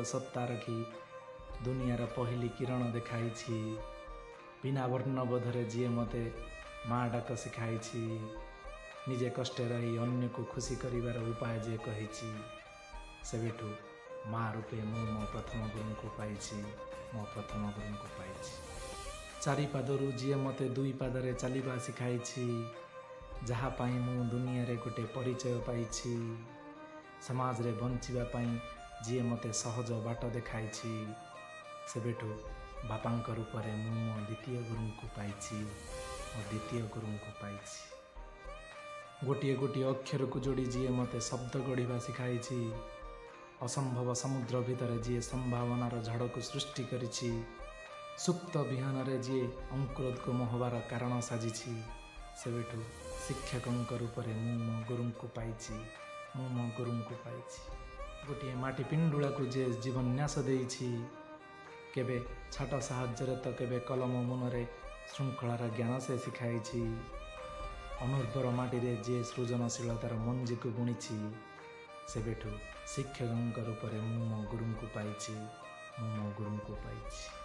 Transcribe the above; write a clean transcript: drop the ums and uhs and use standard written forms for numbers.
ସତ୍ତା ରଖି ଦୁନିଆର ପହିଲି କିରଣ ଦେଖାଇଛି। ବିନା ବର୍ଣ୍ଣବୋଧରେ ଯିଏ ମୋତେ ମା ଡାକ ଶିଖାଇଛି। ନିଜେ କଷ୍ଟେ ରହି ଅନ୍ୟକୁ ଖୁସି କରିବାର ଉପାୟ ଯିଏ କହିଛି। ସେବେଠୁ ମା ରୂପେ ମୁଁ ମୋ ପ୍ରଥମ ଗୁରୁଙ୍କୁ ପାଇଛି। ମୋ ପ୍ରଥମ ଗୁରୁଙ୍କୁ ପାଇଛି। ଚାରି ପାଦରୁ ଯିଏ ମୋତେ ଦୁଇ ପାଦରେ ଚାଲିବା ଶିଖାଇଛି। ଯାହା ପାଇଁ ମୁଁ ଦୁନିଆରେ ଗୋଟେ ପରିଚୟ ପାଇଛି। ସମାଜରେ ବଞ୍ଚିବା ପାଇଁ ଯିଏ ମୋତେ ସହଜ ବାଟ ଦେଖାଇଛି। ସେବେଠୁ ବାପାଙ୍କ ରୂପରେ ମୁଁ ମୋ ଦ୍ୱିତୀୟ ଗୁରୁଙ୍କୁ ପାଇଛି। ମୋ ଦ୍ୱିତୀୟ ଗୁରୁଙ୍କୁ ପାଇଛି। ଗୋଟିଏ ଗୋଟିଏ ଅକ୍ଷରକୁ ଯୋଡ଼ି ଯିଏ ମୋତେ ଶବ୍ଦ ଗଢ଼ିବା ଶିଖାଇଛି। ଅସମ୍ଭବ ସମୁଦ୍ର ଭିତରେ ଯିଏ ସମ୍ଭାବନାର ଝଡ଼କୁ ସୃଷ୍ଟି କରିଛି। ସୁପ୍ତ ବିହନରେ ଯିଏ ଅଙ୍କୁରୋଦ୍ଗମ ହେବାର କାରଣ ସାଜିଛି। ସେବେଠୁ ଶିକ୍ଷକଙ୍କ ରୂପରେ ମୁଁ ମୋ ଗୁରୁଙ୍କୁ ପାଇଛି। ମୁଁ ମୋ ଗୁରୁଙ୍କୁ ପାଇଛି। ଗୋଟିଏ ମାଟି ପିଣ୍ଡୁଳାକୁ ଯିଏ ଜୀବନ୍ୟାସ ଦେଇଛି। କେବେ ଛାଟ ସାହାଯ୍ୟରେ ତ କେବେ କଲମ ମୁନରେ ଶୃଙ୍ଖଳାର ଜ୍ଞାନ ସେ ଶିଖାଇଛି। ଅନୁର୍ବର ମାଟିରେ ଯିଏ ସୃଜନଶୀଳତାର ମଞ୍ଜିକୁ ବୁଣିଛି। ସେବେଠୁ ଶିକ୍ଷକଙ୍କ ରୂପରେ ମୁଁ ମୋ ଗୁରୁଙ୍କୁ ପାଇଛି। ମୁଁ ମୋ ଗୁରୁଙ୍କୁ ପାଇଛି।